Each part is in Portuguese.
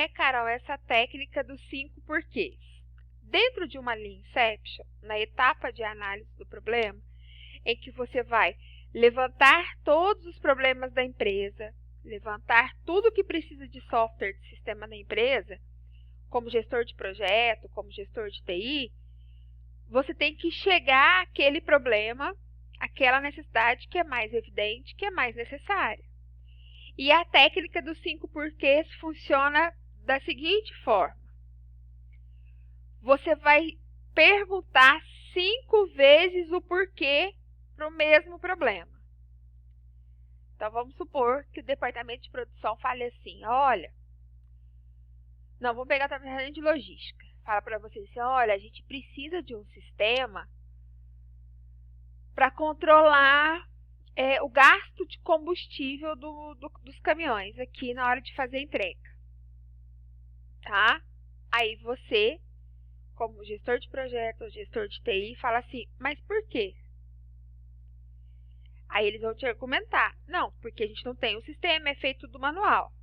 é, Carol, essa técnica dos 5 porquês? Dentro de uma Lean Inception, na etapa de análise do problema, em que você vai levantar todos os problemas da empresa, levantar tudo que precisa de software de sistema da empresa, como gestor de projeto, como gestor de TI, você tem que chegar àquele problema, àquela necessidade que é mais evidente, que é mais necessária. E a técnica dos 5 porquês funciona da seguinte forma. Você vai perguntar 5 vezes o porquê para o mesmo problema. Então, vamos supor que o departamento de produção fale assim, olha, não, vamos pegar o departamento de logística. Fala para vocês assim, olha, a gente precisa de um sistema para controlar o gasto de combustível dos caminhões aqui na hora de fazer a entrega. Tá? Aí você, como gestor de projeto ou gestor de TI, fala assim, mas por quê? Aí eles vão te argumentar, não, porque a gente não tem um sistema, é feito do manual.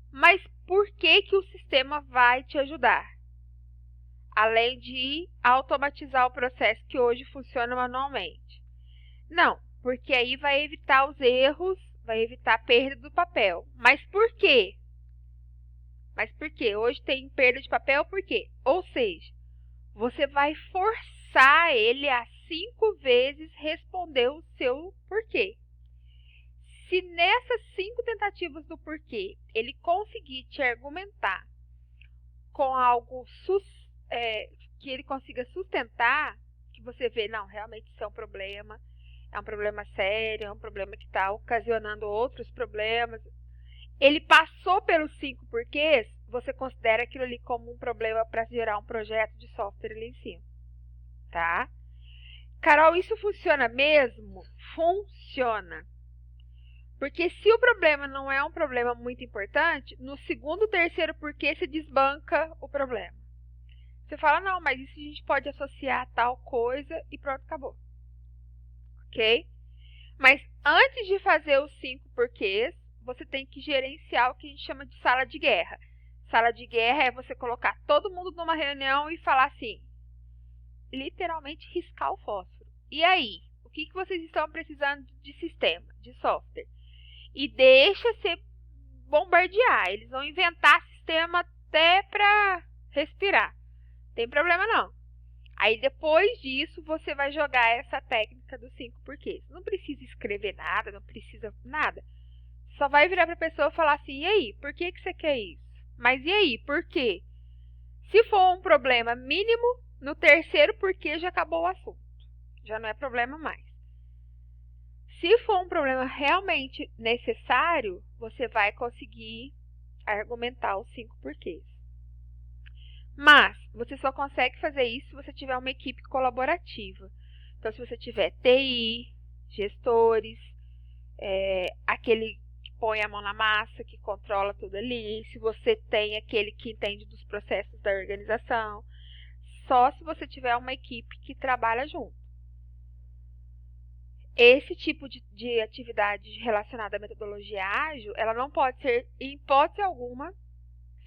Mas por que o sistema vai te ajudar? Além de automatizar o processo que hoje funciona manualmente. Não, porque aí vai evitar os erros, vai evitar a perda do papel. Mas por quê? Mas por quê? Hoje tem perda de papel, por quê? Ou seja, você vai forçar ele a 5 vezes responder o seu porquê. Se nessas 5 tentativas do porquê ele conseguir te argumentar com algo que ele consiga sustentar, que você vê, não, realmente isso é um problema sério, é um problema que está ocasionando outros problemas. Ele passou pelos 5 porquês, você considera aquilo ali como um problema para gerar um projeto de software ali em cima. Tá? Carol, isso funciona mesmo? Funciona. Porque se o problema não é um problema muito importante, no segundo, terceiro porquê se desbanca o problema. Você fala, não, mas isso a gente pode associar a tal coisa e pronto, acabou. Ok? Mas antes de fazer os 5 porquês, você tem que gerenciar o que a gente chama de sala de guerra. Sala de guerra é você colocar todo mundo numa reunião e falar assim, literalmente riscar o fósforo. E aí? O que vocês estão precisando de sistema, de software? E deixa ser bombardear. Eles vão inventar sistema até para respirar. Não tem problema não. Aí depois disso você vai jogar essa técnica dos 5 porquês. Não precisa escrever nada, não precisa nada. Só vai virar para a pessoa e falar assim, e aí, por que você quer isso? Mas e aí, por quê? Se for um problema mínimo, no terceiro porquê já acabou o assunto. Já não é problema mais. Se for um problema realmente necessário, você vai conseguir argumentar os 5 porquês. Mas você só consegue fazer isso se você tiver uma equipe colaborativa. Então, se você tiver TI, gestores, aquele que põe a mão na massa, que controla tudo ali, se você tem aquele que entende dos processos da organização, só se você tiver uma equipe que trabalha junto. Esse tipo de atividade relacionada à metodologia ágil, ela não pode ser, em hipótese alguma,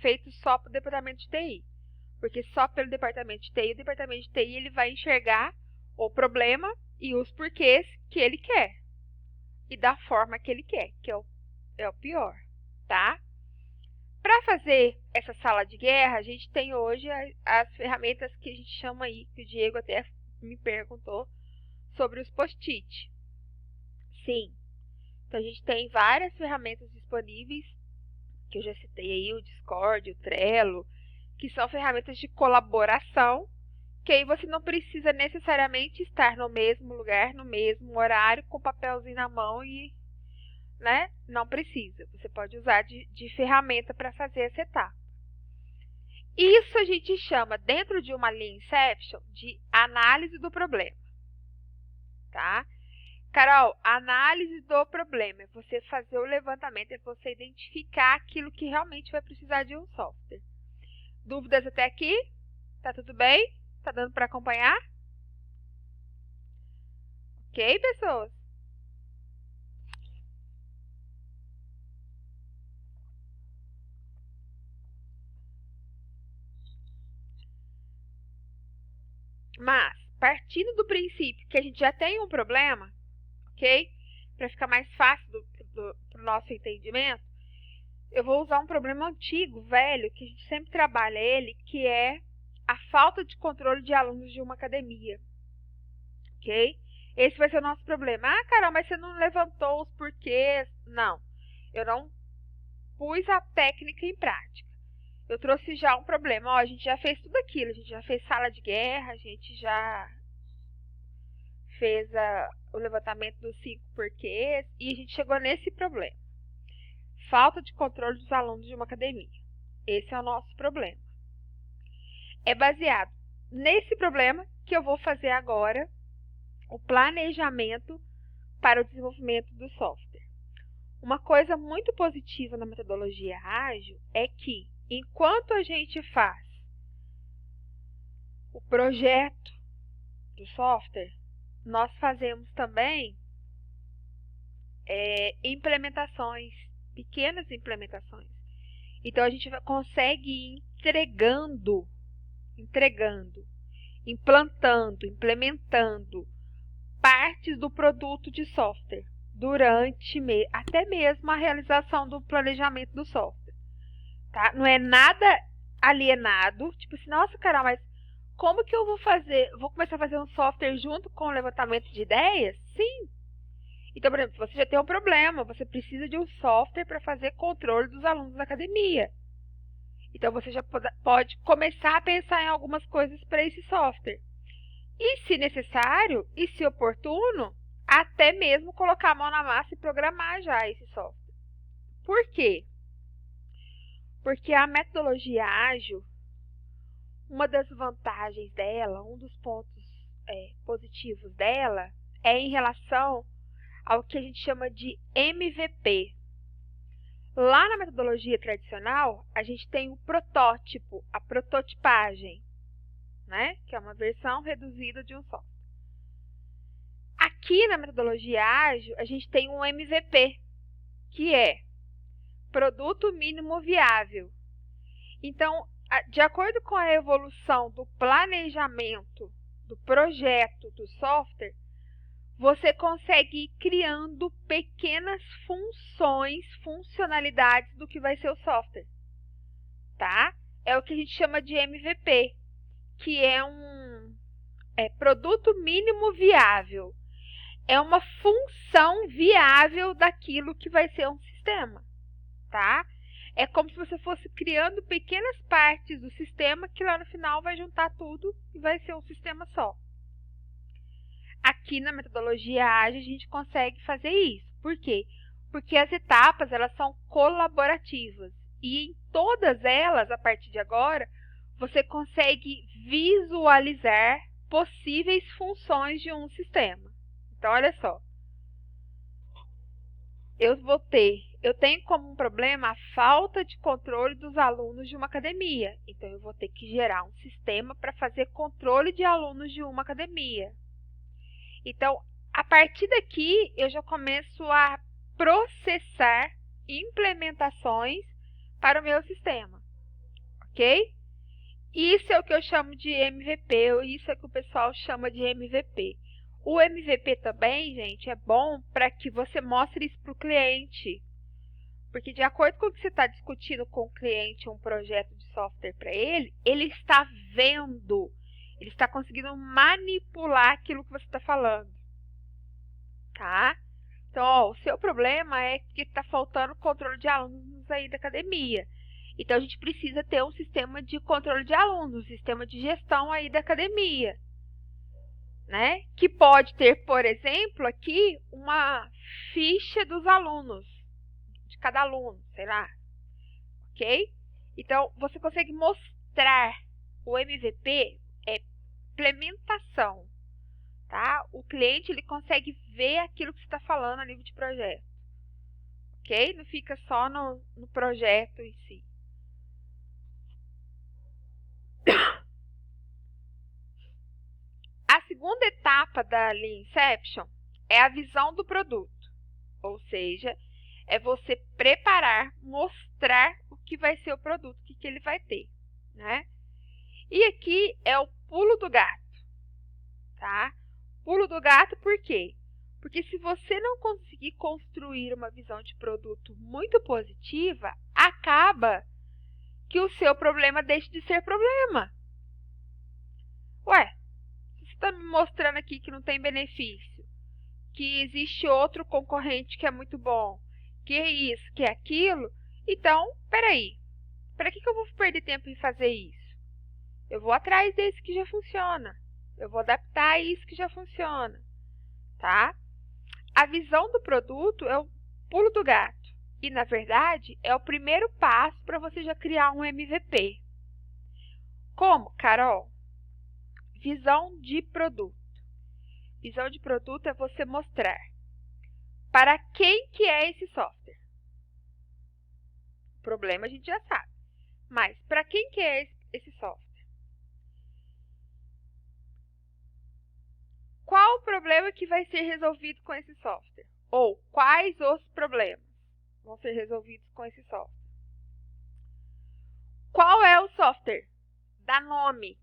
feito só para o departamento de TI. Porque só pelo departamento de TI, o departamento de TI ele vai enxergar o problema e os porquês que ele quer. E da forma que ele quer, que é o pior, tá? Para fazer essa sala de guerra, a gente tem hoje as ferramentas que a gente chama aí, que o Diego até me perguntou, sobre os post-it. Sim. Então, a gente tem várias ferramentas disponíveis, que eu já citei aí, o Discord, o Trello, que são ferramentas de colaboração, que aí você não precisa necessariamente estar no mesmo lugar, no mesmo horário, com o papelzinho na mão e, né? Não precisa. Você pode usar de ferramenta para fazer essa etapa. Isso a gente chama, dentro de uma Lean Inception, de análise do problema. Tá? Carol, análise do problema é você fazer o levantamento, é você identificar aquilo que realmente vai precisar de um software. Dúvidas até aqui? Tá tudo bem? Tá dando para acompanhar? Ok, pessoas? Mas, partindo do princípio que a gente já tem um problema, ok? Para ficar mais fácil para o nosso entendimento, eu vou usar um problema antigo, velho, que a gente sempre trabalha ele, que é a falta de controle de alunos de uma academia, ok? Esse vai ser o nosso problema. Ah, Carol, mas você não levantou os porquês. Não, eu não pus a técnica em prática. Eu trouxe já um problema. Ó, a gente já fez tudo aquilo. A gente já fez sala de guerra, a gente já fez o levantamento dos 5 porquês e a gente chegou nesse problema. Falta de controle dos alunos de uma academia. Esse é o nosso problema. É baseado nesse problema que eu vou fazer agora o planejamento para o desenvolvimento do software. Uma coisa muito positiva na metodologia ágil é que, enquanto a gente faz o projeto do software, nós fazemos também implementações, pequenas implementações. Então a gente consegue ir entregando, implantando, implementando partes do produto de software durante até mesmo a realização do planejamento do software. Tá? Não é nada alienado, tipo assim, nossa, Carol, mas como que eu vou fazer? Vou começar a fazer um software junto com o levantamento de ideias? Sim. Então, por exemplo, você já tem um problema, você precisa de um software para fazer controle dos alunos da academia. Então, você já pode começar a pensar em algumas coisas para esse software. E, se necessário, e se oportuno, até mesmo colocar a mão na massa e programar já esse software. Por quê? Porque a metodologia ágil, uma das vantagens dela, um dos pontos positivos dela, é em relação ao que a gente chama de MVP. Lá na metodologia tradicional, a gente tem o protótipo, a prototipagem, né? Que é uma versão reduzida de um software. Aqui na metodologia ágil, a gente tem um MVP, que é produto mínimo viável. Então, de acordo com a evolução do planejamento, do projeto, do software, você consegue ir criando pequenas funcionalidades do que vai ser o software, tá? É o que a gente chama de MVP, que é um produto mínimo viável. É uma função viável daquilo que vai ser um sistema, tá? É como se você fosse criando pequenas partes do sistema que lá no final vai juntar tudo e vai ser um sistema só. Aqui na metodologia ágil a gente consegue fazer isso. Por quê? Porque as etapas elas são colaborativas e em todas elas, a partir de agora, você consegue visualizar possíveis funções de um sistema. Então, olha só. Eu tenho como um problema a falta de controle dos alunos de uma academia. Então, eu vou ter que gerar um sistema para fazer controle de alunos de uma academia. Então, a partir daqui, eu já começo a processar implementações para o meu sistema, ok? Isso é o que eu chamo de MVP, ou isso é o que o pessoal chama de MVP. O MVP também, gente, é bom para que você mostre isso para o cliente. Porque de acordo com o que você está discutindo com o cliente um projeto de software para ele, ele está vendo, ele está conseguindo manipular aquilo que você está falando. Tá? Então, ó, o seu problema é que está faltando controle de alunos aí da academia. Então, a gente precisa ter um sistema de controle de alunos, um sistema de gestão aí da academia. Né? Que pode ter, por exemplo, aqui uma ficha dos alunos, de cada aluno, sei lá. Ok? Então, você consegue mostrar o MVP, é implementação. Tá? O cliente ele consegue ver aquilo que você está falando a nível de projeto. Ok? Não fica só no projeto em si. A segunda etapa da Lean Inception é a visão do produto. Ou seja, é você preparar, mostrar o que vai ser o produto, o que ele vai ter. Né? E aqui é o pulo do gato. tá? Pulo do gato por quê? Porque se você não conseguir construir uma visão de produto muito positiva, acaba que o seu problema deixa de ser problema. Ué, você está me mostrando aqui que não tem benefício, que existe outro concorrente que é muito bom, que é isso, que é aquilo, então, peraí, para que eu vou perder tempo em fazer isso? Eu vou atrás desse que já funciona, eu vou adaptar isso que já funciona, tá? A visão do produto é o pulo do gato e, na verdade, é o primeiro passo para você já criar um MVP. Como, Carol? Visão de produto. Visão de produto é você mostrar para quem que é esse software. O problema a gente já sabe, mas para quem que é esse software? Qual o problema que vai ser resolvido com esse software? Ou quais os problemas vão ser resolvidos com esse software? Qual é o software? Dá nome,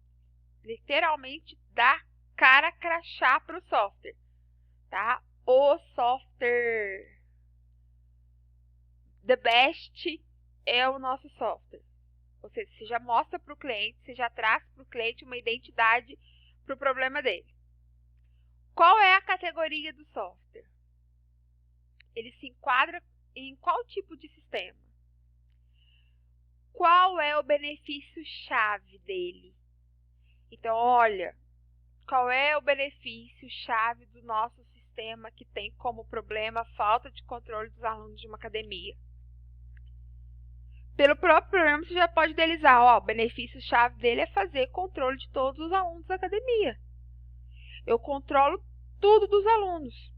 literalmente dá cara crachá para o software, tá? O software the best é o nosso software. Ou seja, você já mostra para o cliente, você já traz para o cliente uma identidade para o problema dele. Qual é a categoria do software? Ele se enquadra em qual tipo de sistema? Qual é o benefício-chave dele? Então, olha, qual é o benefício-chave do nosso sistema que tem como problema a falta de controle dos alunos de uma academia? Pelo próprio programa, você já pode idealizar, ó, o benefício-chave dele é fazer controle de todos os alunos da academia. Eu controlo tudo dos alunos.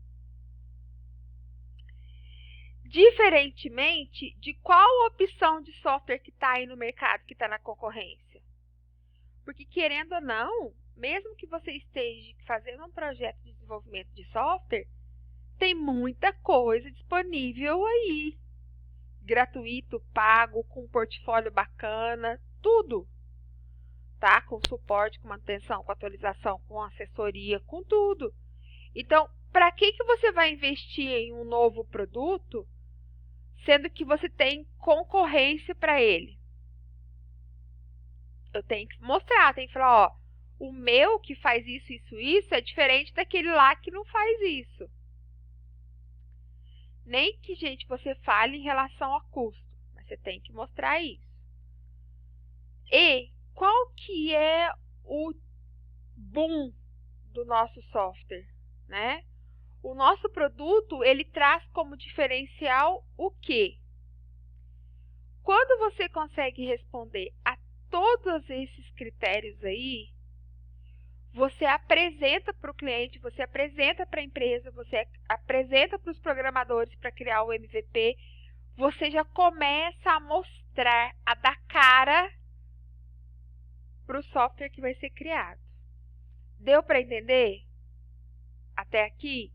Diferentemente de qual opção de software que está aí no mercado, que está na concorrência. Porque, querendo ou não, mesmo que você esteja fazendo um projeto de desenvolvimento de software, tem muita coisa disponível aí. Gratuito, pago, com um portfólio bacana, tudo. Tá? Com suporte, com manutenção, com atualização, com assessoria, com tudo. Então, para que você vai investir em um novo produto, sendo que você tem concorrência para ele? Eu tenho que mostrar, tenho que falar, ó, o meu que faz isso, isso, isso é diferente daquele lá que não faz isso. Nem que, gente, você fale em relação a custo, mas você tem que mostrar isso. E qual que é o boom do nosso software, né? O nosso produto, ele traz como diferencial o quê? Quando você consegue responder a todos esses critérios aí, você apresenta para o cliente, você apresenta para a empresa, você apresenta para os programadores para criar o MVP, você já começa a mostrar, a dar cara para o software que vai ser criado. Deu para entender? Até aqui?